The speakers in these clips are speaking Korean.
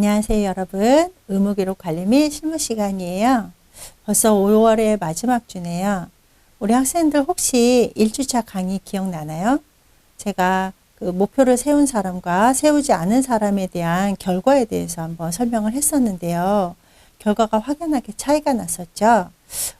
안녕하세요 여러분. 의무기록 관리 및 실무 시간이에요. 벌써 5월의 마지막 주네요. 우리 학생들 혹시 1주차 강의 기억나나요? 제가 그 목표를 세운 사람과 세우지 않은 사람에 대한 결과에 대해서 한번 설명을 했었는데요. 결과가 확연하게 차이가 났었죠.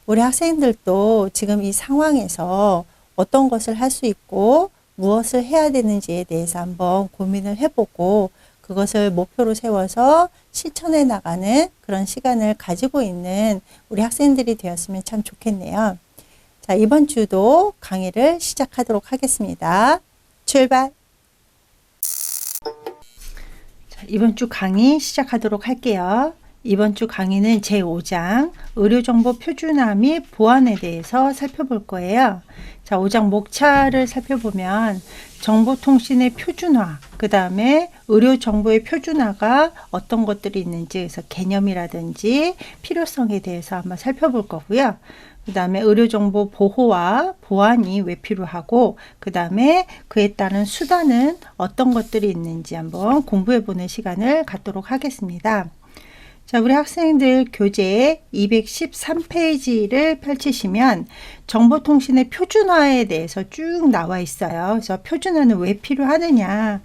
우리 학생들도 지금 이 상황에서 어떤 것을 할 수 있고 무엇을 해야 되는지에 대해서 한번 고민을 해보고 그것을 목표로 세워서 실천해 나가는 그런 시간을 가지고 있는 우리 학생들이 되었으면 참 좋겠네요. 자, 이번 주도 강의를 시작하도록 하겠습니다. 출발! 자, 이번 주 강의 시작하도록 할게요. 이번 주 강의는 제5장 의료정보 표준화 및 보안에 대해서 살펴볼 거예요. 자, 5장 목차를 살펴보면 정보통신의 표준화, 그 다음에 의료정보의 표준화가 어떤 것들이 있는지, 그래서 개념이라든지 필요성에 대해서 한번 살펴볼 거고요. 그 다음에 의료정보 보호와 보안이 왜 필요하고, 그 다음에 그에 따른 수단은 어떤 것들이 있는지 한번 공부해보는 시간을 갖도록 하겠습니다. 자, 우리 학생들 교재 213페이지를 펼치시면 정보통신의 표준화에 대해서 쭉 나와 있어요. 그래서 표준화는 왜 필요하느냐.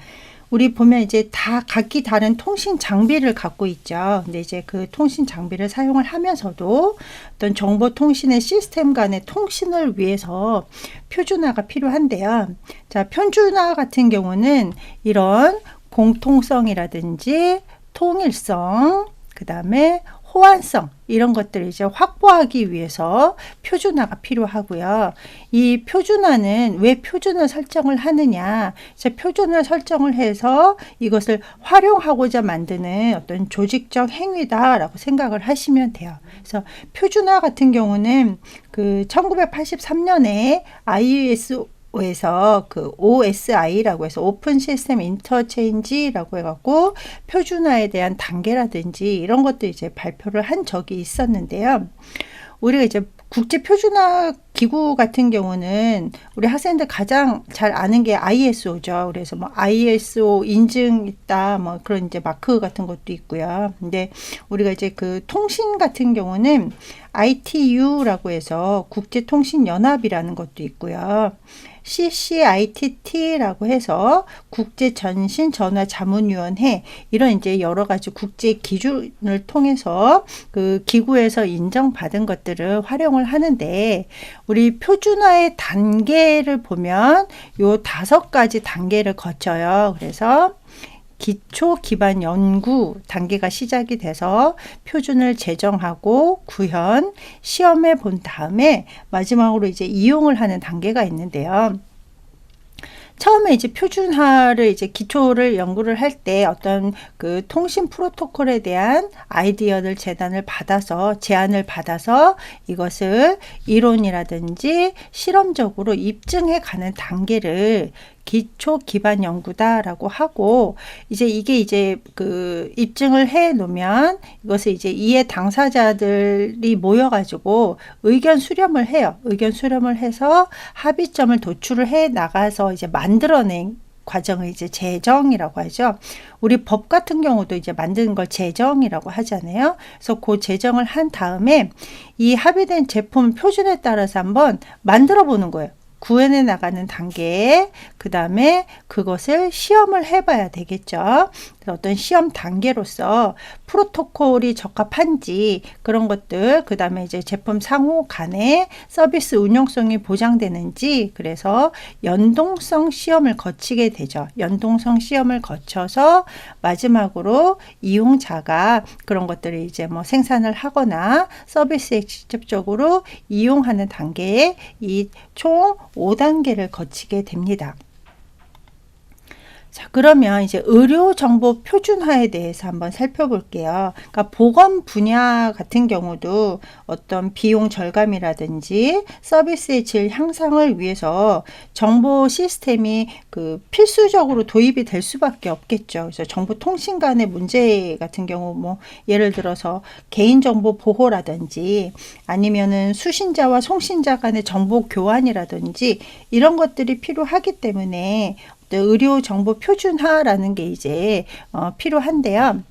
우리 보면 이제 다 각기 다른 통신 장비를 갖고 있죠. 근데 이제 그 통신 장비를 사용을 하면서도 어떤 정보통신의 시스템 간의 통신을 위해서 표준화가 필요한데요. 자, 표준화 같은 경우는 이런 공통성이라든지 통일성, 그 다음에 호환성 이런 것들을 이제 확보하기 위해서 표준화가 필요하고요. 이 표준화는 왜 표준을 설정을 하느냐? 이제 표준을 설정을 해서 이것을 활용하고자 만드는 어떤 조직적 행위다라고 생각을 하시면 돼요. 그래서 표준화 같은 경우는 그 1983년에 ISO에서 그 OSI라고 해서 오픈 시스템 인터체인지라고 해갖고 표준화에 대한 단계라든지 이런 것도 이제 발표를 한 적이 있었는데요. 우리가 이제 국제 표준화 기구 같은 경우는 우리 학생들 가장 잘 아는 게 ISO죠. 그래서 뭐 ISO 인증 있다, 뭐 그런 이제 마크 같은 것도 있고요. 근데 우리가 이제 그 통신 같은 경우는 ITU라고 해서 국제통신연합이라는 것도 있고요. CCITT라고 해서 국제전신전화자문위원회 이런 이제 여러 가지 국제 기준을 통해서 그 기구에서 인정받은 것들을 활용을 하는데 우리 표준화의 단계를 보면 요 5가지 단계를 거쳐요. 그래서 기초 기반 연구 단계가 시작이 돼서 표준을 제정하고 구현, 시험해 본 다음에 마지막으로 이제 이용을 하는 단계가 있는데요. 처음에 이제 표준화를 이제 기초를 연구를 할 때 어떤 그 통신 프로토콜에 대한 아이디어를 제안을 받아서 이것을 이론이라든지 실험적으로 입증해 가는 단계를 기초 기반 연구다라고 하고 이제 이게 이제 그 입증을 해 놓으면 이것을 이제 이해 당사자들이 모여가지고 의견 수렴을 해요. 의견 수렴을 해서 합의점을 도출을 해 나가서 이제 만들어낸 과정을 이제 제정이라고 하죠. 우리 법 같은 경우도 이제 만드는 걸 제정이라고 하잖아요. 그래서 그 제정을 한 다음에 이 합의된 제품 표준에 따라서 한번 만들어 보는 거예요. 구현해 나가는 단계에 그 다음에 그것을 시험을 해봐야 되겠죠. 어떤 시험 단계로서 프로토콜이 적합한지 그런 것들 그 다음에 이제 제품 상호 간의 서비스 운용성이 보장되는지 그래서 연동성 시험을 거치게 되죠. 연동성 시험을 거쳐서 마지막으로 이용자가 그런 것들을 이제 뭐 생산을 하거나 서비스에 직접적으로 이용하는 단계에 이 총 5단계를 거치게 됩니다. 자, 그러면 이제 의료 정보 표준화에 대해서 한번 살펴볼게요. 그러니까 보건 분야 같은 경우도 어떤 비용 절감이라든지 서비스의 질 향상을 위해서 정보 시스템이 그 필수적으로 도입이 될 수밖에 없겠죠. 그래서 정보통신 간의 문제 같은 경우 뭐 예를 들어서 개인정보 보호라든지 아니면은 수신자와 송신자 간의 정보 교환이라든지 이런 것들이 필요하기 때문에 의료 정보 표준화라는 게 이제 필요한데요.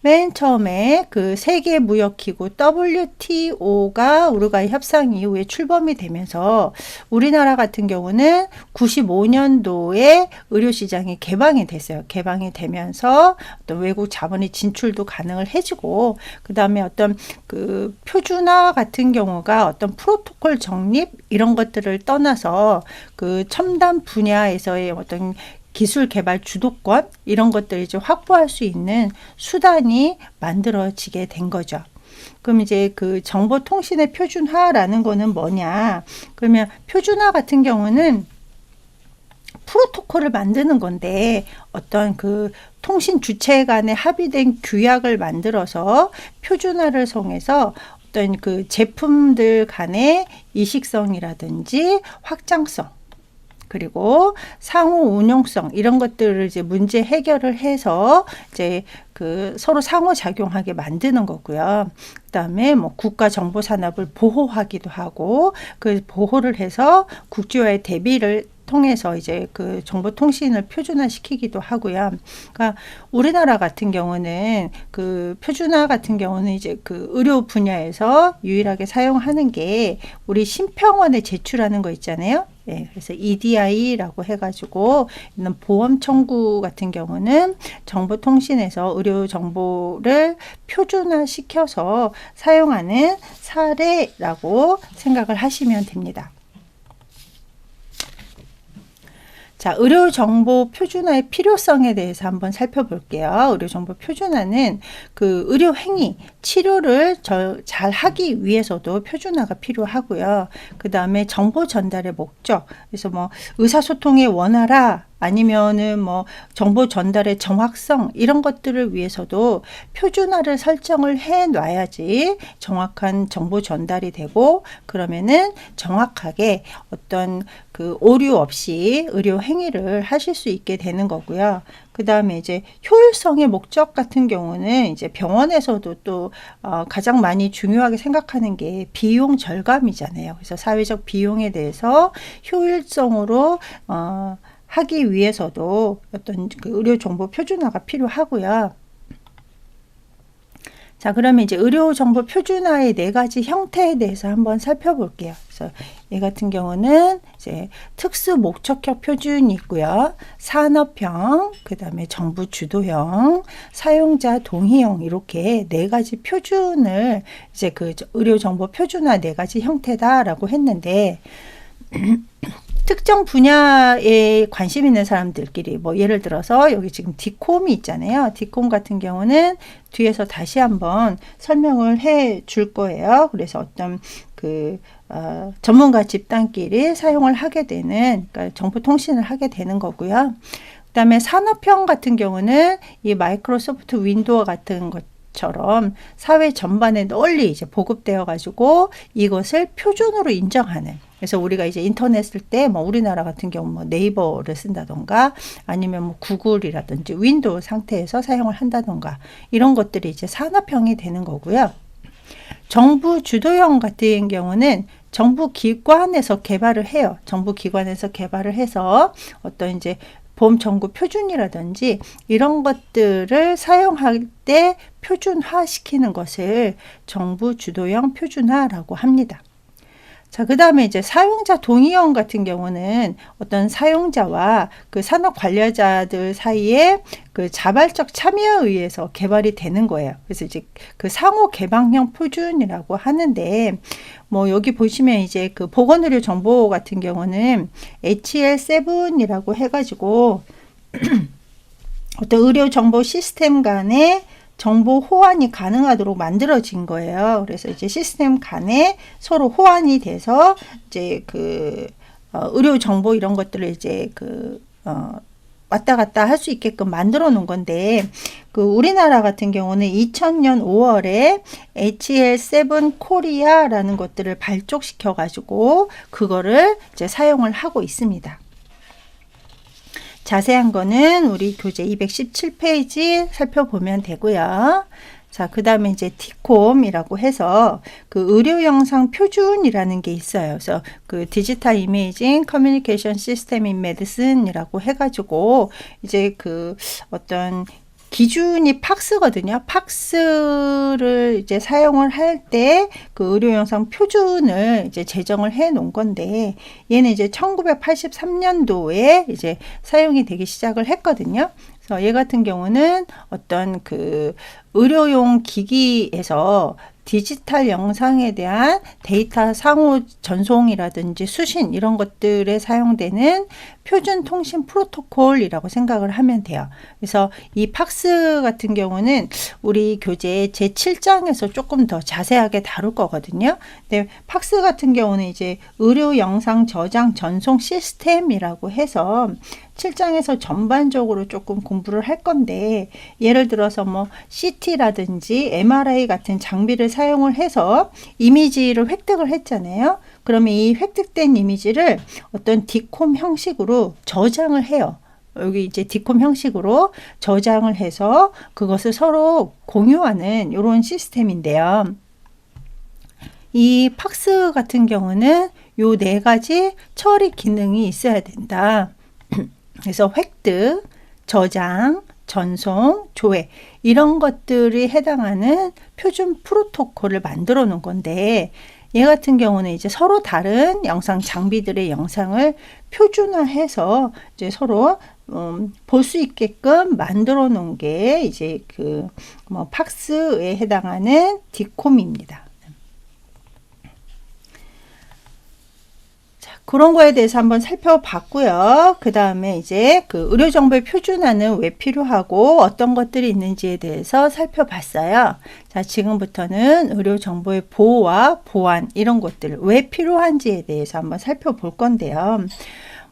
맨 처음에 그 세계무역기구 WTO가 우루과이 협상 이후에 출범이 되면서 우리나라 같은 경우는 95년도에 의료시장이 개방이 됐어요. 개방이 되면서 어떤 외국 자본의 진출도 가능을 해주고, 그 다음에 어떤 그 표준화 같은 경우가 어떤 프로토콜 정립 이런 것들을 떠나서 그 첨단 분야에서의 어떤 기술 개발 주도권 이런 것들을 이제 확보할 수 있는 수단이 만들어지게 된 거죠. 그럼 이제 그 정보통신의 표준화라는 거는 뭐냐? 그러면 표준화 같은 경우는 프로토콜을 만드는 건데 어떤 그 통신 주체 간에 합의된 규약을 만들어서 표준화를 통해서 어떤 그 제품들 간의 이식성이라든지 확장성 그리고 상호 운용성 이런 것들을 이제 문제 해결을 해서 이제 그 서로 상호작용하게 만드는 거고요. 그다음에 뭐 국가 정보 산업을 보호하기도 하고 그 보호를 해서 국제화의 대비를 통해서 이제 그 정보통신을 표준화시키기도 하고요. 그러니까 우리나라 같은 경우는 그 표준화 같은 경우는 이제 그 의료 분야에서 유일하게 사용하는 게 우리 심평원에 제출하는 거 있잖아요. 네, 그래서 EDI라고 해가지고 있는 보험 청구 같은 경우는 정보통신에서 의료 정보를 표준화시켜서 사용하는 사례라고 생각을 하시면 됩니다. 자, 의료정보 표준화의 필요성에 대해서 한번 살펴볼게요. 의료정보 표준화는 그 의료행위, 치료를 잘 하기 위해서도 표준화가 필요하고요. 그 다음에 정보 전달의 목적, 그래서 뭐 의사소통의 원활화, 아니면은 뭐 정보 전달의 정확성 이런 것들을 위해서도 표준화를 설정을 해 놔야지 정확한 정보 전달이 되고 그러면은 정확하게 어떤 그 오류 없이 의료 행위를 하실 수 있게 되는 거고요. 그 다음에 이제 효율성의 목적 같은 경우는 이제 병원에서도 또 가장 많이 중요하게 생각하는 게 비용 절감이잖아요. 그래서 사회적 비용에 대해서 효율성으로 하기 위해서도 어떤 그 의료 정보 표준화가 필요하고요. 자, 그러면 이제 의료 정보 표준화의 4가지 형태에 대해서 한번 살펴볼게요. 그래서 이 같은 경우는 이제 특수 목적형 표준이 있고요. 산업형, 그 다음에 정부 주도형, 사용자 동의형 이렇게 4가지 표준을 이제 그 의료 정보 표준화 4가지 형태다라고 했는데 특정 분야에 관심 있는 사람들끼리 뭐 예를 들어서 여기 지금 디콤이 있잖아요. 디콤 같은 경우는 뒤에서 다시 한번 설명을 해 줄 거예요. 그래서 어떤 그 전문가 집단끼리 사용을 하게 되는 그러니까 정보통신을 하게 되는 거고요. 그다음에 산업형 같은 경우는 이 마이크로소프트 윈도우 같은 것처럼 사회 전반에 널리 이제 보급되어 가지고 이것을 표준으로 인정하는 그래서 우리가 이제 인터넷 쓸 때 뭐 우리나라 같은 경우 뭐 네이버를 쓴다던가 아니면 뭐 구글이라든지 윈도우 상태에서 사용을 한다던가 이런 것들이 이제 산업형이 되는 거고요. 정부 주도형 같은 경우는 정부 기관에서 개발을 해요. 정부 기관에서 개발을 해서 어떤 이제 보험 청구 표준이라든지 이런 것들을 사용할 때 표준화 시키는 것을 정부 주도형 표준화라고 합니다. 자, 그 다음에 이제 사용자 동의형 같은 경우는 어떤 사용자와 그 산업 관리자들 사이에 그 자발적 참여에 의해서 개발이 되는 거예요. 그래서 이제 그 상호 개방형 표준이라고 하는데 뭐 여기 보시면 이제 그 보건의료 정보 같은 경우는 HL7이라고 해가지고 어떤 의료 정보 시스템 간의 정보 호환이 가능하도록 만들어진 거예요. 그래서 이제 시스템 간에 서로 호환이 돼서 이제 그 의료 정보 이런 것들을 이제 그 왔다 갔다 할 수 있게끔 만들어 놓은 건데, 그 우리나라 같은 경우는 2000년 5월에 HL7 코리아라는 것들을 발족시켜 가지고 그거를 이제 사용을 하고 있습니다. 자세한 거는 우리 교재 217페이지 살펴보면 되고요. 자, 그 다음에 이제 디콤이라고 해서 그 의료 영상 표준이라는 게 있어요. 그래서 그 디지털 이메이징 커뮤니케이션 시스템 인 메디슨이라고 해가지고 이제 그 어떤 기준이 팍스거든요. 팍스를 이제 사용을 할 때 그 의료 영상 표준을 이제 제정을 해 놓은 건데, 얘는 이제 1983년도에 이제 사용이 되기 시작을 했거든요. 그래서 얘 같은 경우는 어떤 그 의료용 기기에서 디지털 영상에 대한 데이터 상호 전송이라든지 수신 이런 것들에 사용되는 표준 통신 프로토콜이라고 생각을 하면 돼요. 그래서 이 팍스 같은 경우는 우리 교재 제7장에서 조금 더 자세하게 다룰 거거든요. 근데 팍스 같은 경우는 이제 의료 영상 저장 전송 시스템이라고 해서 7장에서 전반적으로 조금 공부를 할 건데, 예를 들어서 뭐 CT라든지 MRI 같은 장비를 사용을 해서 이미지를 획득을 했잖아요. 그러면 이 획득된 이미지를 어떤 디콤 형식으로 저장을 해요. 여기 이제 디콤 형식으로 저장을 해서 그것을 서로 공유하는 이런 시스템인데요. 이 팍스 같은 경우는 요 네 가지 처리 기능이 있어야 된다. 그래서 획득, 저장, 전송, 조회 이런 것들이 해당하는 표준 프로토콜을 만들어 놓은 건데, 얘 같은 경우는 이제 서로 다른 영상 장비들의 영상을 표준화해서 이제 서로 볼 수 있게끔 만들어 놓은 게 이제 그 뭐 팍스에 해당하는 디콤입니다. 그런 거에 대해서 한번 살펴봤고요. 그 다음에 이제 그 의료 정보의 표준화는 왜 필요하고 어떤 것들이 있는지에 대해서 살펴봤어요. 자, 지금부터는 의료 정보의 보호와 보안 이런 것들 왜 필요한지에 대해서 한번 살펴볼 건데요.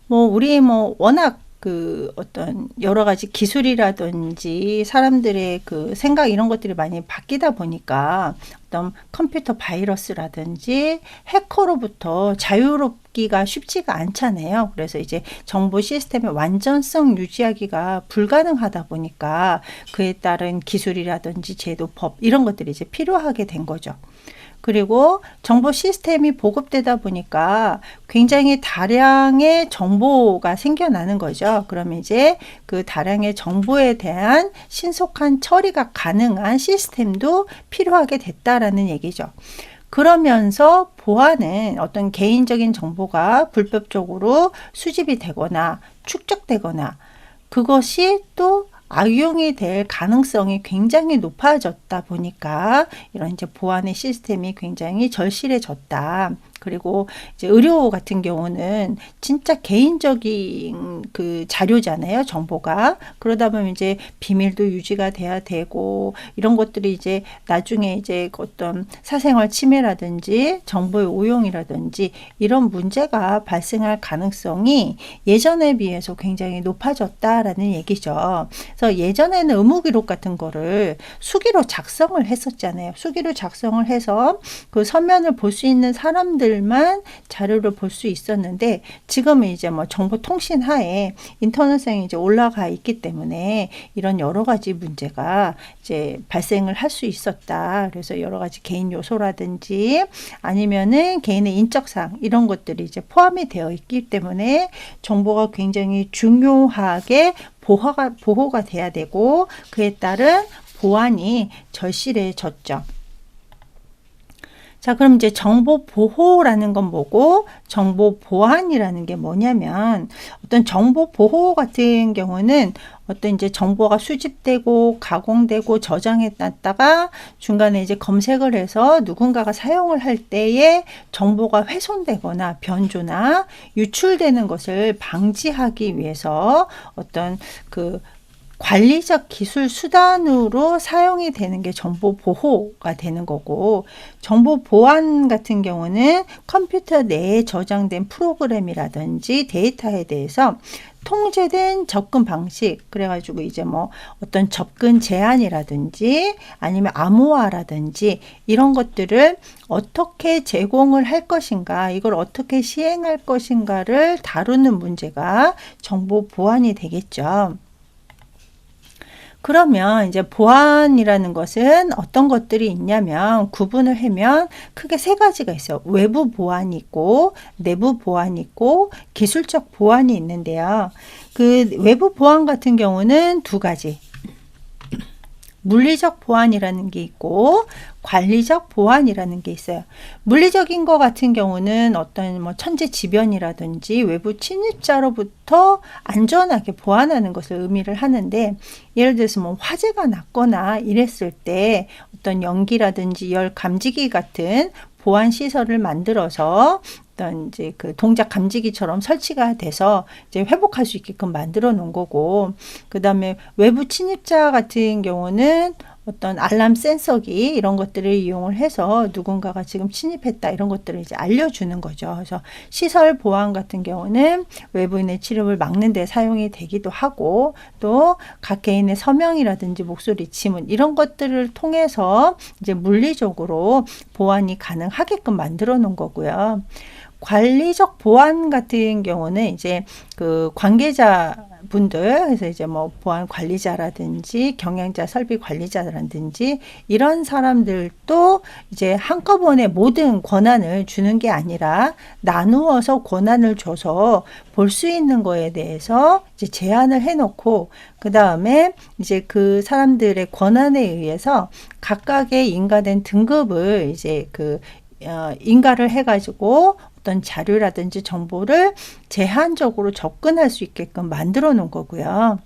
우리 워낙 그 어떤 여러 가지 기술이라든지 사람들의 그 생각 이런 것들이 많이 바뀌다 보니까 어떤 컴퓨터 바이러스라든지 해커로부터 자유롭기가 쉽지가 않잖아요. 그래서 이제 정보 시스템의 완전성 유지하기가 불가능하다 보니까 그에 따른 기술이라든지 제도, 법 이런 것들이 이제 필요하게 된 거죠. 그리고 정보 시스템이 보급되다 보니까 굉장히 다량의 정보가 생겨나는 거죠. 그러면 이제 그 다량의 정보에 대한 신속한 처리가 가능한 시스템도 필요하게 됐다라는 얘기죠. 그러면서 보안은 어떤 개인적인 정보가 불법적으로 수집이 되거나 축적되거나 그것이 또 악용이 될 가능성이 굉장히 높아졌다 보니까 이런 이제 보안의 시스템이 굉장히 절실해졌다. 그리고 이제 의료 같은 경우는 진짜 개인적인 그 자료잖아요, 정보가. 그러다 보면 이제 비밀도 유지가 돼야 되고 이런 것들이 이제 나중에 이제 어떤 사생활 침해라든지 정보의 오용이라든지 이런 문제가 발생할 가능성이 예전에 비해서 굉장히 높아졌다라는 얘기죠. 그래서 예전에는 의무기록 같은 거를 수기로 작성을 했었잖아요. 수기로 작성을 해서 그 서면을 볼 수 있는 사람들만 자료를 볼 수 있었는데, 지금은 이제 뭐 정보통신 하에 인터넷상에 이제 올라가 있기 때문에 이런 여러 가지 문제가 이제 발생을 할 수 있었다. 그래서 여러 가지 개인 요소라든지 아니면은 개인의 인적사항 이런 것들이 이제 포함이 되어 있기 때문에 정보가 굉장히 중요하게 보호가 돼야 되고 그에 따른 보안이 절실해졌죠. 자, 그럼 이제 정보 보호라는 건 뭐고 정보 보안이라는 게 뭐냐면, 어떤 정보 보호 같은 경우는 어떤 이제 정보가 수집되고 가공되고 저장해 놨다가 중간에 이제 검색을 해서 누군가가 사용을 할 때에 정보가 훼손되거나 변조나 유출되는 것을 방지하기 위해서 어떤 그 관리적 기술 수단으로 사용이 되는 게 정보 보호가 되는 거고, 정보 보안 같은 경우는 컴퓨터 내에 저장된 프로그램이라든지 데이터에 대해서 통제된 접근 방식, 그래가지고 이제 뭐 어떤 접근 제한이라든지 아니면 암호화라든지 이런 것들을 어떻게 제공을 할 것인가, 이걸 어떻게 시행할 것인가를 다루는 문제가 정보 보안이 되겠죠. 그러면 이제 보안이라는 것은 어떤 것들이 있냐면 구분을 하면 크게 세 가지가 있어요. 외부 보안이 있고 내부 보안이 있고 기술적 보안이 있는데요. 그 외부 보안 같은 경우는 두 가지. 물리적 보안이라는 게 있고 관리적 보안이라는 게 있어요. 물리적인 거 같은 경우는 어떤 뭐 천재지변이라든지 외부 침입자로부터 안전하게 보안하는 것을 의미를 하는데, 예를 들어서 뭐 화재가 났거나 이랬을 때 어떤 연기라든지 열 감지기 같은 보안 시설을 만들어서 어떤 이제 그 동작 감지기처럼 설치가 돼서 이제 회복할 수 있게끔 만들어 놓은 거고, 그 다음에 외부 침입자 같은 경우는 어떤 알람 센서기 이런 것들을 이용을 해서 누군가가 지금 침입했다 이런 것들을 이제 알려주는 거죠. 그래서 시설 보안 같은 경우는 외부인의 침입을 막는 데 사용이 되기도 하고, 또 각 개인의 서명이라든지 목소리 지문 이런 것들을 통해서 이제 물리적으로 보안이 가능하게끔 만들어 놓은 거고요. 관리적 보안 같은 경우는 이제 그 관계자 분들, 그래서 이제 뭐 보안 관리자라든지 경영자 설비 관리자라든지 이런 사람들도 이제 한꺼번에 모든 권한을 주는 게 아니라 나누어서 권한을 줘서 볼 수 있는 거에 대해서 이제 제한을 해놓고, 그 다음에 이제 그 사람들의 권한에 의해서 각각의 인가된 등급을 이제 인가를 해가지고 어떤 자료라든지 정보를 제한적으로 접근할 수 있게끔 만들어 놓은 거고요.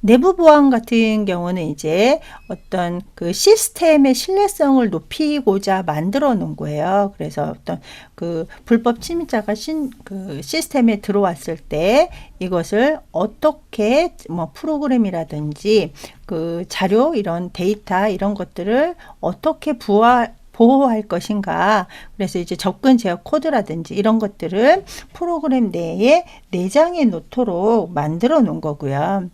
내부 보안 같은 경우는 이제 어떤 그 시스템의 신뢰성을 높이고자 만들어 놓은 거예요. 그래서 어떤 그 불법 침입자가 그 시스템에 들어왔을 때 이것을 어떻게 뭐 프로그램이라든지 그 자료 이런 데이터 이런 것들을 어떻게 보호할 것인가. 그래서 이제 접근 제어 코드라든지 이런 것들을 프로그램 내에 내장해 놓도록 만들어 놓은 거고요.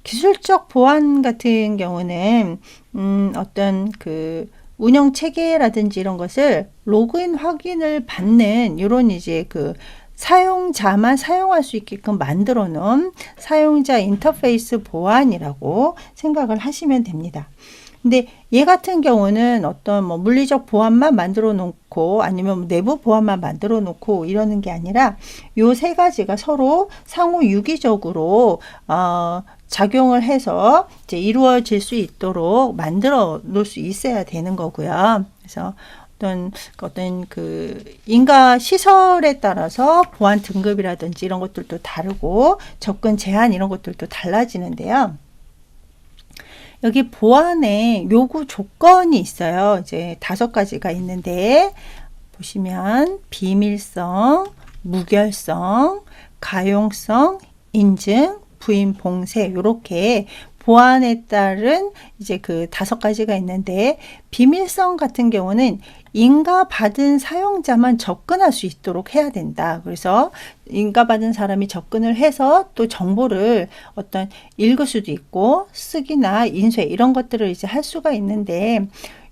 기술적 보안 같은 경우는 어떤 그 운영 체계라든지 이런 것을 로그인 확인을 받는 이런 이제 그 사용자만 사용할 수 있게끔 만들어 놓은 사용자 인터페이스 보안이라고 생각을 하시면 됩니다. 근데 얘 같은 경우는 어떤 뭐 물리적 보안만 만들어 놓고 아니면 내부 보안만 만들어 놓고 이러는 게 아니라 요 세 가지가 서로 상호 유기적으로 작용을 해서 이제 이루어질 수 있도록 만들어 놓을 수 있어야 되는 거고요. 그래서 어떤 그 인가 시설에 따라서 보안 등급이라든지 이런 것들도 다르고 접근 제한 이런 것들도 달라지는데요. 여기 보안에 요구 조건이 있어요. 이제 5가지가 있는데 보시면 비밀성, 무결성, 가용성, 인증, 부인 봉쇄 이렇게 보안에 따른 이제 그 5가지가 있는데, 비밀성 같은 경우는 인가받은 사용자만 접근할 수 있도록 해야 된다. 그래서 인가받은 사람이 접근을 해서 또 정보를 어떤 읽을 수도 있고 쓰기나 인쇄 이런 것들을 이제 할 수가 있는데,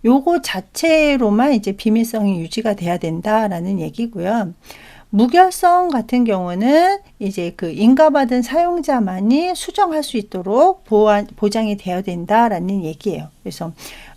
요거 자체로만 이제 비밀성이 유지가 돼야 된다라는 얘기고요. 무결성 같은 경우는 이제 그 인가받은 사용자만이 수정할 수 있도록 보장이 되어야 된다라는 얘기예요. 그래서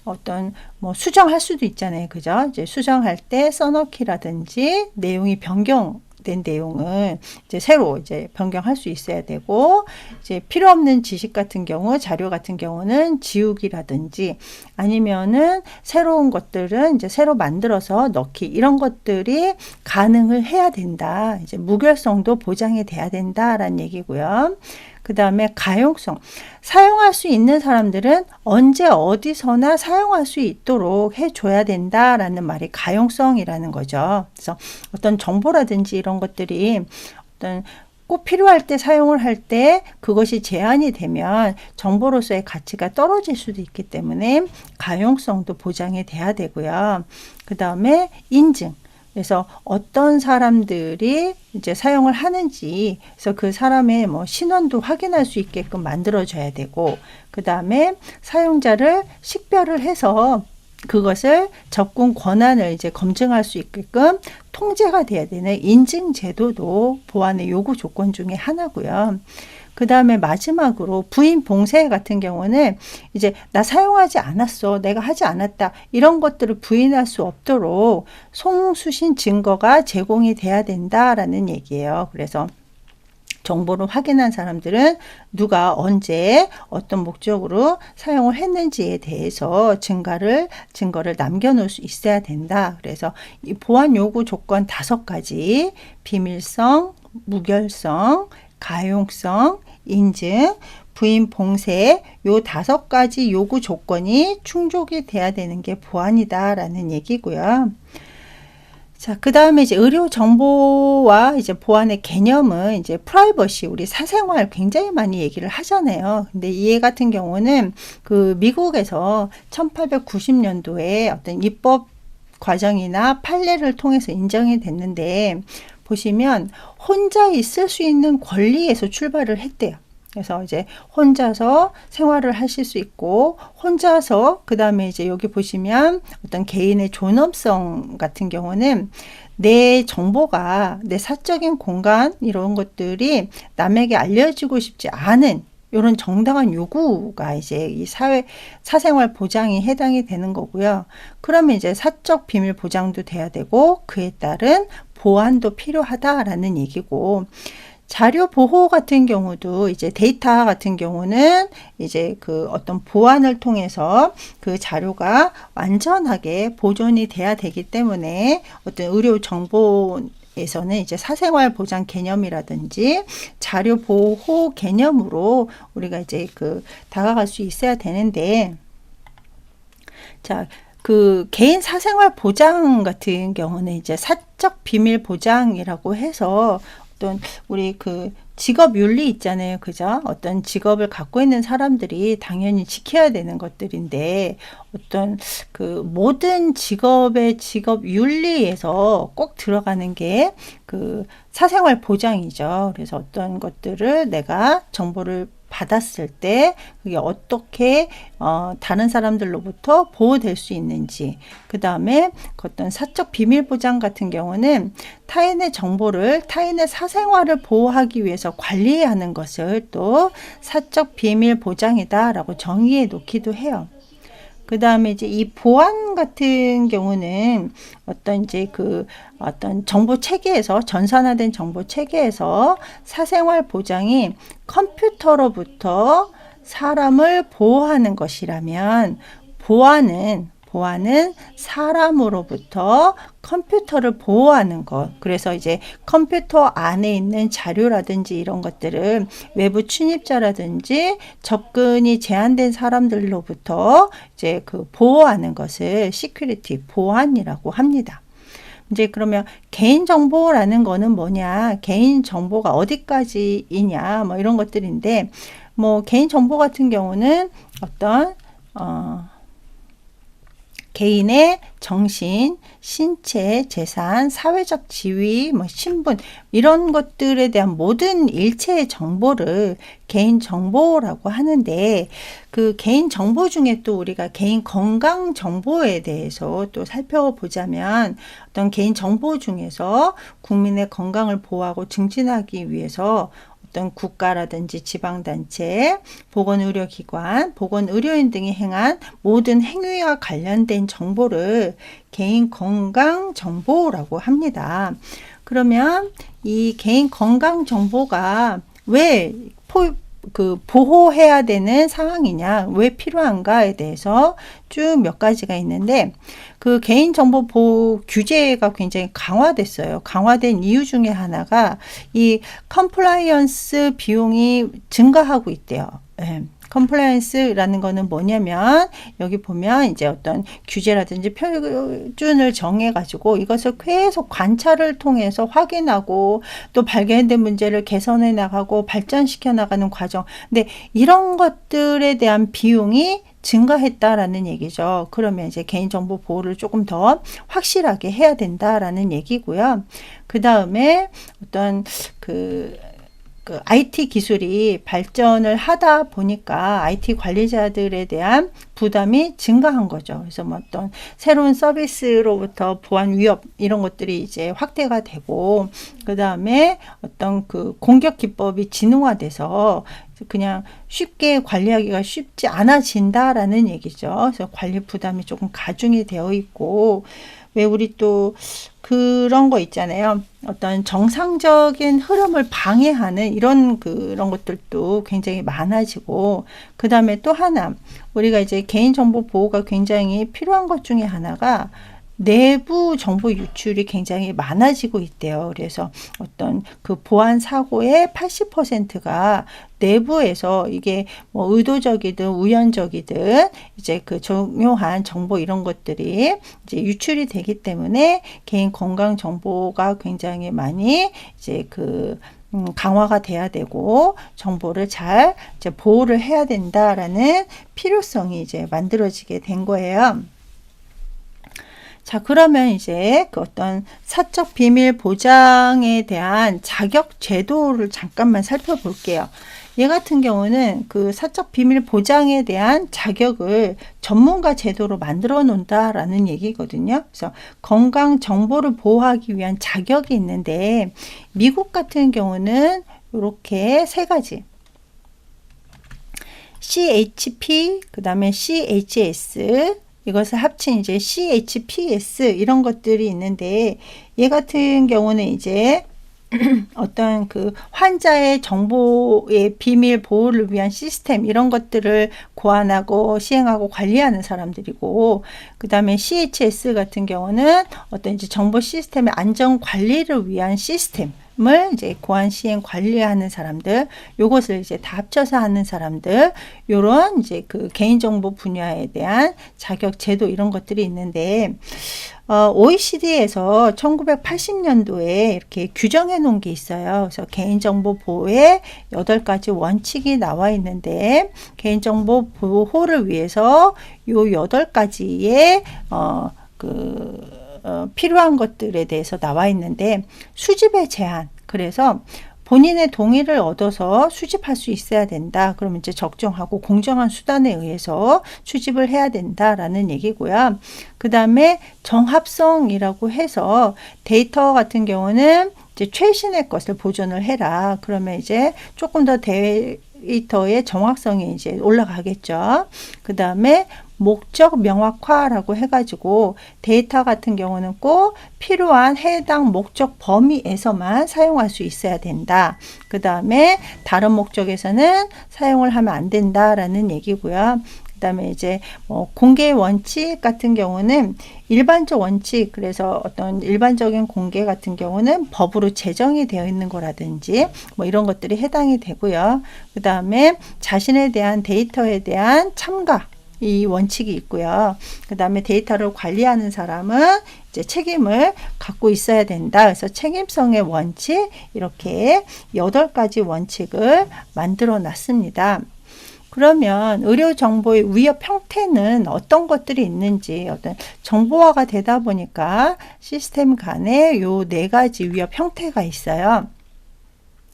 어떤 뭐 수정할 수도 있잖아요. 그죠? 이제 수정할 때 써넣기라든지 내용이 변경된 내용은 이제 새로 이제 변경할 수 있어야 되고, 이제 필요 없는 지식 같은 경우, 자료 같은 경우는 지우기라든지 아니면은 새로운 것들은 이제 새로 만들어서 넣기 이런 것들이 가능을 해야 된다. 이제 무결성도 보장이 돼야 된다라는 얘기고요. 그 다음에 가용성, 사용할 수 있는 사람들은 언제 어디서나 사용할 수 있도록 해줘야 된다라는 말이 가용성이라는 거죠. 그래서 어떤 정보라든지 이런 것들이 어떤 꼭 필요할 때 사용을 할 때 그것이 제한이 되면 정보로서의 가치가 떨어질 수도 있기 때문에 가용성도 보장이 돼야 되고요. 그 다음에 인증. 그래서 어떤 사람들이 이제 사용을 하는지, 그래서 그 사람의 뭐 신원도 확인할 수 있게끔 만들어줘야 되고, 그 다음에 사용자를 식별을 해서 그것을 접근 권한을 이제 검증할 수 있게끔 통제가 돼야 되는 인증 제도도 보안의 요구 조건 중에 하나고요. 그 다음에 마지막으로 부인 봉쇄 같은 경우는 이제 나 사용하지 않았어, 내가 하지 않았다, 이런 것들을 부인할 수 없도록 송수신 증거가 제공이 돼야 된다라는 얘기예요. 그래서 정보를 확인한 사람들은 누가 언제 어떤 목적으로 사용을 했는지에 대해서 증거를 남겨놓을 수 있어야 된다. 그래서 이 보안 요구 조건 5가지, 비밀성, 무결성, 가용성, 인증, 부인 봉쇄, 요 5가지 요구 조건이 충족이 돼야 되는 게 보안이다라는 얘기고요. 자, 그 다음에 이제 의료 정보와 이제 보안의 개념은 이제 프라이버시, 우리 사생활 굉장히 많이 얘기를 하잖아요. 근데 이 같은 경우는 그 미국에서 1890년도에 어떤 입법 과정이나 판례를 통해서 인정이 됐는데, 보시면 혼자 있을 수 있는 권리에서 출발을 했대요. 그래서 이제 혼자서 생활을 하실 수 있고, 혼자서 그 다음에 이제 여기 보시면 어떤 개인의 존엄성 같은 경우는 내 정보가, 내 사적인 공간 이런 것들이 남에게 알려지고 싶지 않은 이런 정당한 요구가 이제 이 사생활 보장이 해당이 되는 거고요. 그러면 이제 사적 비밀 보장도 돼야 되고, 그에 따른 보안도 필요하다라는 얘기고, 자료 보호 같은 경우도 이제 데이터 같은 경우는 이제 그 어떤 보안을 통해서 그 자료가 완전하게 보존이 돼야 되기 때문에 어떤 의료 정보에서는 이제 사생활 보장 개념이라든지 자료 보호 개념으로 우리가 이제 그 다가갈 수 있어야 되는데, 자, 그 개인 사생활 보장 같은 경우는 이제 사적 비밀 보장이라고 해서 어떤 우리 그 직업 윤리 있잖아요. 그죠? 어떤 직업을 갖고 있는 사람들이 당연히 지켜야 되는 것들인데, 어떤 그 모든 직업의 직업 윤리에서 꼭 들어가는 게 그 사생활 보장이죠. 그래서 어떤 것들을 내가 정보를 받았을 때 그게 어떻게 다른 사람들로부터 보호될 수 있는지, 그 다음에 어떤 사적 비밀 보장 같은 경우는 타인의 정보를, 타인의 사생활을 보호하기 위해서 관리하는 것을 또 사적 비밀 보장이다라고 정의해 놓기도 해요. 그 다음에 이제 이 보안 같은 경우는 어떤 이제 그 어떤 정보 체계에서, 전산화된 정보 체계에서 사생활 보장이 컴퓨터로부터 사람을 보호하는 것이라면, 보안은 사람으로부터 컴퓨터를 보호하는 것. 그래서 이제 컴퓨터 안에 있는 자료라든지 이런 것들은 외부 침입자라든지 접근이 제한된 사람들로부터 이제 그 보호하는 것을 시큐리티, 보안이라고 합니다. 이제 그러면 개인정보라는 거는 뭐냐, 개인정보가 어디까지이냐, 뭐 이런 것들인데, 뭐 개인정보 같은 경우는 어떤 개인의 정신, 신체, 재산, 사회적 지위, 뭐 신분, 이런 것들에 대한 모든 일체의 정보를 개인 정보라고 하는데, 그 개인 정보 중에 또 우리가 개인 건강 정보에 대해서 또 살펴보자면, 어떤 개인 정보 중에서 국민의 건강을 보호하고 증진하기 위해서 어떤 국가라든지 지방단체, 보건의료기관, 보건의료인 등이 행한 모든 행위와 관련된 정보를 개인 건강 정보라고 합니다. 그러면 이 개인 건강 정보가 왜 보호해야 되는 상황이냐, 왜 필요한가에 대해서 쭉 몇 가지가 있는데, 그 개인정보 보호 규제가 굉장히 강화됐어요. 강화된 이유 중에 하나가 이 컴플라이언스 비용이 증가하고 있대요. 컴플라이언스라는 거는 뭐냐면, 여기 보면 이제 어떤 규제라든지 표준을 정해가지고 이것을 계속 관찰을 통해서 확인하고 또 발견된 문제를 개선해 나가고 발전시켜 나가는 과정. 근데 이런 것들에 대한 비용이 증가했다라는 얘기죠. 그러면 이제 개인정보 보호를 조금 더 확실하게 해야 된다라는 얘기고요. 그 다음에 어떤 그 IT 기술이 발전을 하다 보니까 IT 관리자들에 대한 부담이 증가한 거죠. 그래서 뭐 어떤 새로운 서비스로부터 보안 위협 이런 것들이 이제 확대가 되고, 그 다음에 어떤 그 공격 기법이 진화돼서 그냥 쉽게 관리하기가 쉽지 않아진다라는 얘기죠. 그래서 관리 부담이 조금 가중이 되어 있고, 왜 우리 또 그런 거 있잖아요. 어떤 정상적인 흐름을 방해하는 이런 그런 것들도 굉장히 많아지고, 그 다음에 또 하나, 우리가 이제 개인정보 보호가 굉장히 필요한 것 중에 하나가 내부 정보 유출이 굉장히 많아지고 있대요. 그래서 어떤 그 보안 사고의 80%가 내부에서 이게 뭐 의도적이든 우연적이든 이제 그 중요한 정보 이런 것들이 이제 유출이 되기 때문에 개인 건강 정보가 굉장히 많이 이제 강화가 돼야 되고 정보를 잘 이제 보호를 해야 된다라는 필요성이 이제 만들어지게 된 거예요. 자, 그러면 이제 그 어떤 사적 비밀 보장에 대한 자격 제도를 잠깐만 살펴볼게요. 얘 같은 경우는 그 사적 비밀 보장에 대한 자격을 전문가 제도로 만들어 놓는다라는 얘기거든요. 그래서 건강 정보를 보호하기 위한 자격이 있는데, 미국 같은 경우는 이렇게 세 가지. CHP, 그 다음에 CHS, 이것을 합친 이제 CHPS 이런 것들이 있는데, 얘 같은 경우는 이제 어떤 그 환자의 정보의 비밀 보호를 위한 시스템 이런 것들을 고안하고 시행하고 관리하는 사람들이고, 그 다음에 CHS 같은 경우는 어떤 이제 정보 시스템의 안전 관리를 위한 시스템 을 이제 고안 시행 관리하는 사람들, 요것을 이제 다 합쳐서 하는 사람들, 요런 이제 그 개인정보 분야에 대한 자격 제도 이런 것들이 있는데, OECD에서 1980년도에 이렇게 규정해 놓은 게 있어요. 그래서 개인정보 보호의 8가지 원칙이 나와 있는데, 개인정보 보호를 위해서 요 8가지의 필요한 것들에 대해서 나와 있는데, 수집의 제한, 그래서 본인의 동의를 얻어서 수집할 수 있어야 된다. 그러면 이제 적정하고 공정한 수단에 의해서 수집을 해야 된다라는 얘기고요. 그 다음에 정합성이라고 해서 데이터 같은 경우는 이제 최신의 것을 보존을 해라. 그러면 이제 조금 더 데이터의 정확성이 이제 올라가겠죠. 그 다음에 목적 명확화라고 해가지고 데이터 같은 경우는 꼭 필요한 해당 목적 범위에서만 사용할 수 있어야 된다. 그 다음에 다른 목적에서는 사용을 하면 안 된다라는 얘기고요. 그 다음에 이제 공개 원칙 같은 경우는 일반적 원칙, 그래서 어떤 일반적인 공개 같은 경우는 법으로 제정이 되어 있는 거라든지 뭐 이런 것들이 해당이 되고요. 그 다음에 자신에 대한 데이터에 대한 참가, 이 원칙이 있고요. 그 다음에 데이터를 관리하는 사람은 이제 책임을 갖고 있어야 된다. 그래서 책임성의 원칙, 이렇게 8가지 원칙을 만들어 놨습니다. 그러면 의료 정보의 위협 형태는 어떤 것들이 있는지, 어떤 정보화가 되다 보니까 시스템 간에 요 4가지 위협 형태가 있어요.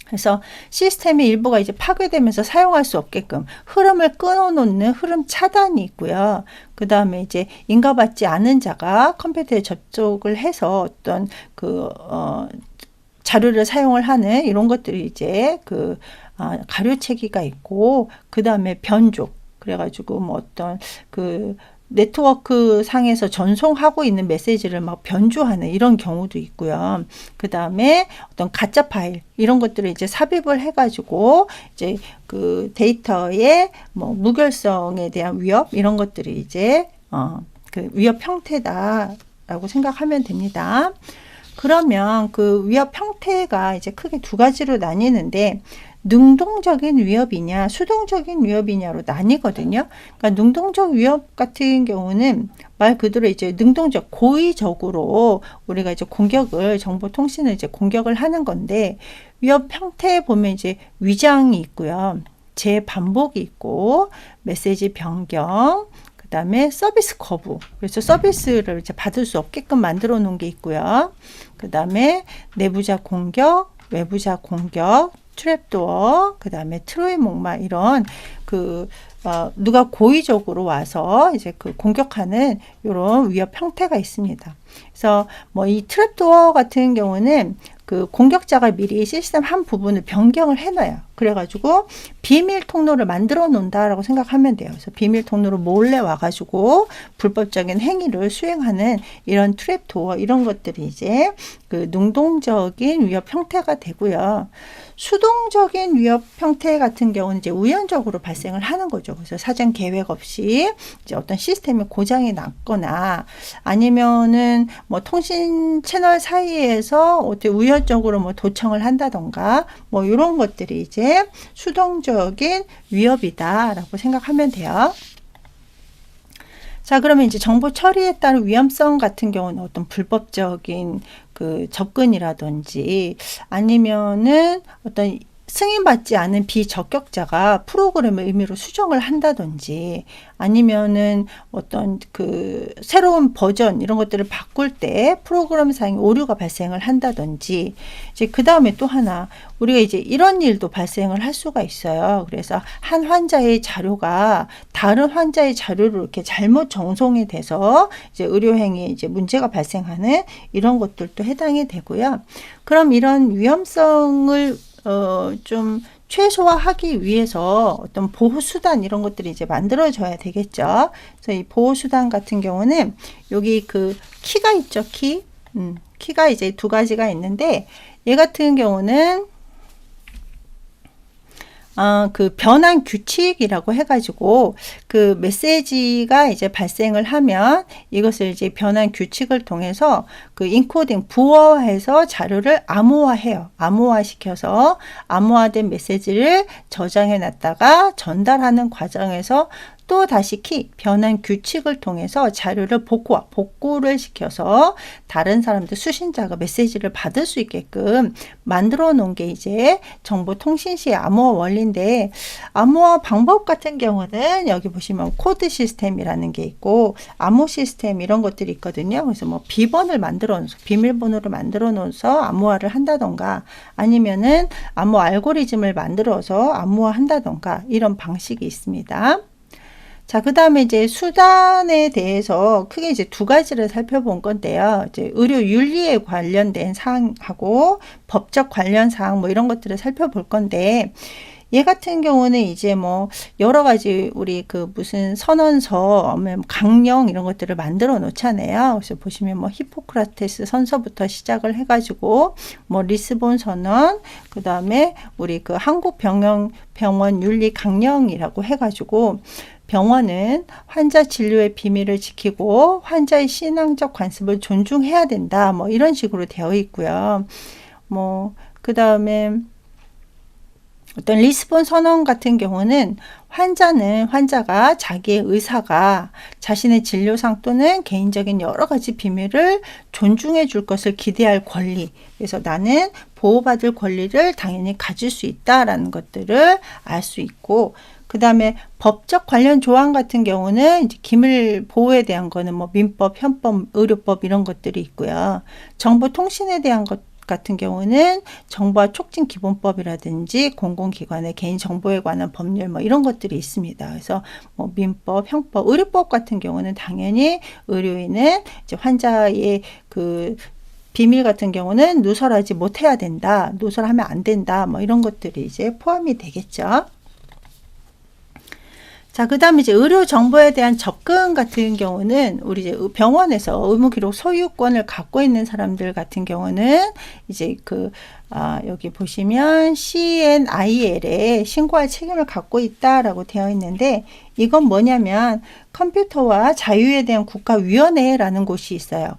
그래서 시스템의 일부가 이제 파괴되면서 사용할 수 없게끔 흐름을 끊어놓는 흐름 차단이 있고요. 그 다음에 이제 인가받지 않은 자가 컴퓨터에 접속을 해서 어떤 자료를 사용을 하는 이런 것들이 이제 가료채기가 있고, 그 다음에 변조, 그래가지고 뭐 어떤 네트워크 상에서 전송하고 있는 메시지를 막 변조하는 이런 경우도 있고요. 그 다음에 어떤 가짜 파일 이런 것들을 이제 삽입을 해가지고 이제 그 데이터의 뭐 무결성에 대한 위협 이런 것들이 이제 그 위협 형태다라고 생각하면 됩니다. 그러면 그 위협 형태가 이제 크게 2가지로 나뉘는데, 능동적인 위협이냐 수동적인 위협이냐로 나뉘거든요. 그러니까 능동적 위협 같은 경우는 말 그대로 이제 능동적 고의적으로 우리가 이제 정보통신을 이제 공격을 하는 건데, 위협 형태에 보면 이제 위장이 있고요. 재반복이 있고 메시지 변경, 그 다음에 서비스 거부. 그래서 서비스를 이제 받을 수 없게끔 만들어 놓은 게 있고요. 그 다음에 내부자 공격, 외부자 공격, 트랩도어, 그 다음에 트로이 목마 이런 누가 고의적으로 와서 이제 공격하는 이런 위협 형태가 있습니다. 그래서 뭐 이 트랩도어 같은 경우는 공격자가 미리 시스템 한 부분을 변경을 해놔요. 그래가지고 비밀 통로를 만들어 놓는다라고 생각하면 돼요. 그래서 비밀 통로로 몰래 와가지고 불법적인 행위를 수행하는 이런 트랩도어 이런 것들이 이제 능동적인 위협 형태가 되고요. 수동적인 위협 형태 같은 경우는 이제 우연적으로 발생을 하는 거죠. 그래서 사전 계획 없이 이제 어떤 시스템이 고장이 났거나 아니면은 뭐 통신 채널 사이에서 어떻게 우연적으로 뭐 도청을 한다던가 뭐 이런 것들이 이제 수동적인 위협이다라고 생각하면 돼요. 자, 그러면 이제 정보 처리에 따른 위험성 같은 경우는 어떤 불법적인 접근이라든지 아니면은 어떤 승인받지 않은 비적격자가 프로그램을 임의로 수정을 한다든지 아니면은 어떤 새로운 버전 이런 것들을 바꿀 때 프로그램상의 오류가 발생을 한다든지 이제 그 다음에 또 하나 우리가 이제 이런 일도 발생을 할 수가 있어요. 그래서 한 환자의 자료가 다른 환자의 자료로 이렇게 잘못 정송이 돼서 이제 의료행위에 이제 문제가 발생하는 이런 것들도 해당이 되고요. 그럼 이런 위험성을 좀 최소화하기 위해서 어떤 보호수단 이런 것들이 이제 만들어져야 되겠죠. 그래서 이 보호수단 같은 경우는 여기 키가 있죠, 키가 이제 두 가지가 있는데 얘 같은 경우는 변환 규칙이라고 해가지고 메시지가 이제 발생을 하면 이것을 이제 변환 규칙을 통해서 인코딩 부어해서 자료를 암호화해요. 암호화시켜서 암호화된 메시지를 저장해 놨다가 전달하는 과정에서 또 다시 변환 규칙을 통해서 자료를 복구를 시켜서 다른 사람들 수신자가 메시지를 받을 수 있게끔 만들어 놓은 게 이제 정보통신시의 암호화 원리인데 암호화 방법 같은 경우는 여기 보시면 코드 시스템이라는 게 있고 암호 시스템 이런 것들이 있거든요. 그래서 뭐 비번을 만들어 놓어서 비밀번호를 만들어 놓어서 암호화를 한다던가 아니면은 암호 알고리즘을 만들어서 암호화 한다던가 이런 방식이 있습니다. 자, 그 다음에 이제 수단에 대해서 크게 이제 두 가지를 살펴본 건데요. 이제 의료 윤리에 관련된 사항하고 법적 관련 사항 뭐 이런 것들을 살펴볼 건데, 얘 같은 경우는 이제 뭐 여러 가지 우리 무슨 선언서, 강령 이런 것들을 만들어 놓잖아요. 그래서 보시면 뭐 히포크라테스 선서부터 시작을 해가지고 뭐 리스본 선언, 그 다음에 우리 한국병원 윤리 강령이라고 해가지고 병원은 환자 진료의 비밀을 지키고 환자의 신앙적 관습을 존중해야 된다. 뭐 이런 식으로 되어 있고요. 뭐 그 다음에 어떤 리스본 선언 같은 경우는 환자가 자기의 의사가 자신의 진료상 또는 개인적인 여러 가지 비밀을 존중해 줄 것을 기대할 권리. 그래서 나는 보호받을 권리를 당연히 가질 수 있다라는 것들을 알 수 있고, 그 다음에 법적 관련 조항 같은 경우는 이제 기밀 보호에 대한 거는 뭐 민법, 현법, 의료법 이런 것들이 있고요. 정보통신에 대한 것 같은 경우는 정보화 촉진 기본법이라든지 공공기관의 개인정보에 관한 법률 뭐 이런 것들이 있습니다. 그래서 뭐 민법, 형법, 의료법 같은 경우는 당연히 의료인은 이제 환자의 비밀 같은 경우는 누설하지 못해야 된다, 누설하면 안 된다, 뭐 이런 것들이 이제 포함이 되겠죠. 자, 그 다음에 이제 의료 정보에 대한 접근 같은 경우는 우리 이제 병원에서 의무기록 소유권을 갖고 있는 사람들 같은 경우는 이제 여기 보시면 CNIL에 신고할 책임을 갖고 있다라고 되어 있는데, 이건 뭐냐면 컴퓨터와 자유에 대한 국가위원회라는 곳이 있어요.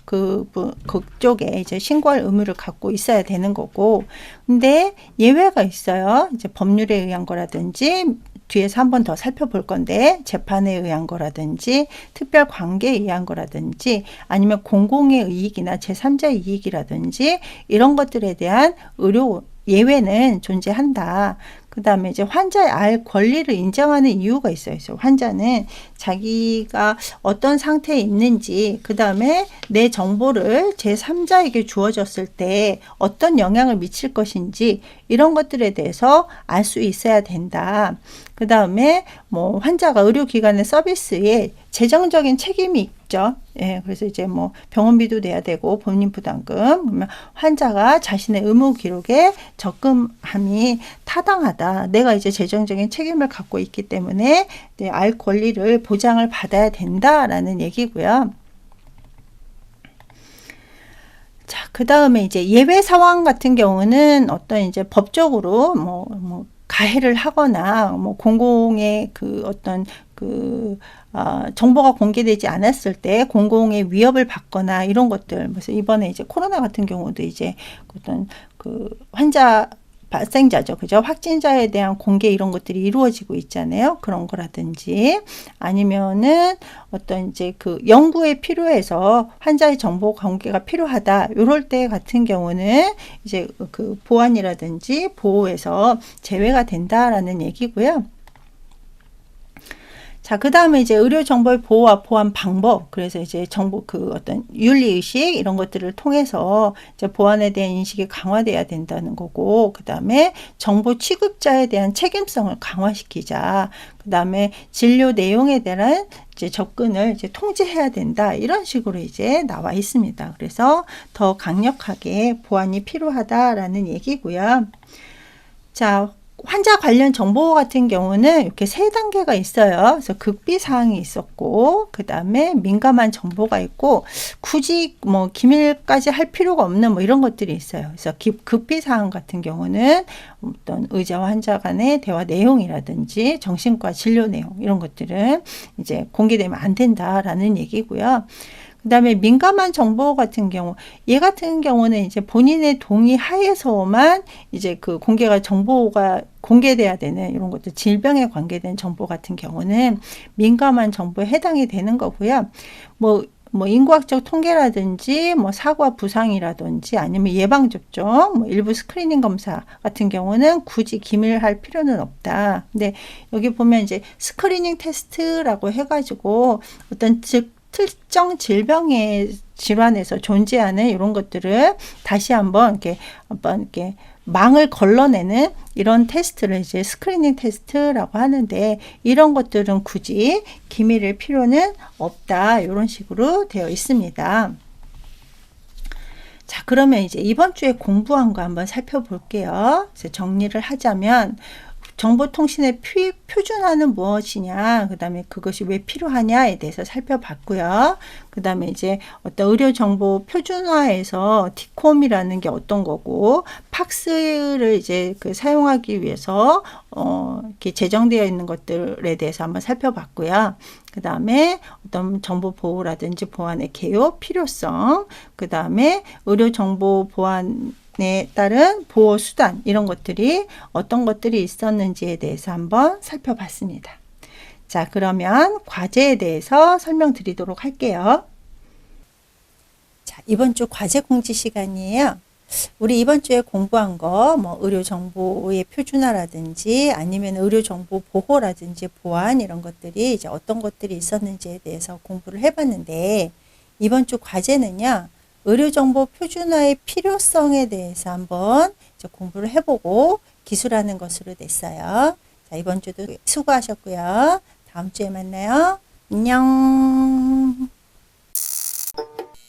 그쪽에 이제 신고할 의무를 갖고 있어야 되는 거고, 근데 예외가 있어요. 이제 법률에 의한 거라든지 뒤에서 한 번 더 살펴볼 건데, 재판에 의한 거라든지 특별 관계에 의한 거라든지 아니면 공공의 이익이나 제3자의 이익이라든지 이런 것들에 대한 의료 예외는 존재한다. 그 다음에 이제 환자의 알 권리를 인정하는 이유가 있어요. 그래서 환자는 자기가 어떤 상태에 있는지, 그 다음에 내 정보를 제3자에게 주어졌을 때 어떤 영향을 미칠 것인지 이런 것들에 대해서 알 수 있어야 된다. 그 다음에 뭐 환자가 의료기관의 서비스에 재정적인 책임이 있죠. 예, 그래서 이제 뭐 병원비도 내야 되고 본인 부담금, 그러면 환자가 자신의 의무 기록에 적금함이 타당하다. 내가 이제 재정적인 책임을 갖고 있기 때문에 내 알 권리를 보장을 받아야 된다라는 얘기고요. 자, 그 다음에 이제 예외 상황 같은 경우는 어떤 이제 법적으로 뭐 가해를 하거나 뭐 공공의 그 어떤 그 정보가 공개되지 않았을 때 공공의 위협을 받거나 이런 것들. 그래서 이번에 이제 코로나 같은 경우도 이제 어떤 그 환자 발생자죠. 그죠? 확진자에 대한 공개 이런 것들이 이루어지고 있잖아요. 그런 거라든지 아니면은 어떤 이제 그 연구에 필요해서 환자의 정보 공개가 필요하다. 요럴 때 같은 경우는 이제 그 보안이라든지 보호에서 제외가 된다라는 얘기고요. 자, 그 다음에 이제 의료 정보의 보호와 보안 방법. 그래서 이제 정보 그 어떤 윤리의식 이런 것들을 통해서 이제 보안에 대한 인식이 강화돼야 된다는 거고, 그 다음에 정보 취급자에 대한 책임성을 강화시키자. 그 다음에 진료 내용에 대한 이제 접근을 이제 통제해야 된다. 이런 식으로 이제 나와 있습니다. 그래서 더 강력하게 보안이 필요하다라는 얘기고요. 자, 환자 관련 정보 같은 경우는 이렇게 3단계가 있어요. 그래서 극비 사항이 있었고, 그 다음에 민감한 정보가 있고, 굳이 뭐 기밀까지 할 필요가 없는 뭐 이런 것들이 있어요. 그래서 극비 사항 같은 경우는 어떤 의사와 환자 간의 대화 내용이라든지 정신과 진료 내용 이런 것들은 이제 공개되면 안 된다라는 얘기고요. 그 다음에 민감한 정보 같은 경우, 얘 같은 경우는 이제 본인의 동의 하에서만 이제 그 정보가 공개돼야 되는 이런 것들, 질병에 관계된 정보 같은 경우는 민감한 정보에 해당이 되는 거고요. 뭐 인구학적 통계라든지 뭐 사고와 부상이라든지 아니면 예방접종, 뭐 일부 스크리닝 검사 같은 경우는 굳이 기밀할 필요는 없다. 근데 여기 보면 이제 스크리닝 테스트라고 해가지고 어떤 특정 질병의 질환에서 존재하는 이런 것들을 다시 한번 이렇게 망을 걸러내는 이런 테스트를 이제 스크리닝 테스트라고 하는데, 이런 것들은 굳이 기밀일 필요는 없다. 이런 식으로 되어 있습니다. 자, 그러면 이제 이번 주에 공부한 거 한번 살펴볼게요. 그래서 정리를 하자면, 정보통신의 표준화는 무엇이냐, 그 다음에 그것이 왜 필요하냐에 대해서 살펴봤고요. 그 다음에 이제 어떤 의료정보 표준화에서 디콤이라는 게 어떤 거고, 팍스를 이제 사용하기 위해서 이렇게 제정되어 있는 것들에 대해서 한번 살펴봤고요. 그 다음에 어떤 정보 보호라든지 보안의 개요, 필요성, 그 다음에 의료정보 보안에 따른 보호 수단, 이런 것들이 어떤 것들이 있었는지에 대해서 한번 살펴봤습니다. 자, 그러면 과제에 대해서 설명드리도록 할게요. 자, 이번 주 과제 공지 시간이에요. 우리 이번 주에 공부한 거, 뭐 의료정보의 표준화라든지 아니면 의료정보 보호라든지 보안 이런 것들이 이제 어떤 것들이 있었는지에 대해서 공부를 해봤는데, 이번 주 과제는요, 의료정보 표준화의 필요성에 대해서 한번 이제 공부를 해보고 기술하는 것으로 냈어요. 자, 이번 주도 수고하셨고요. 다음 주에 만나요. 안녕.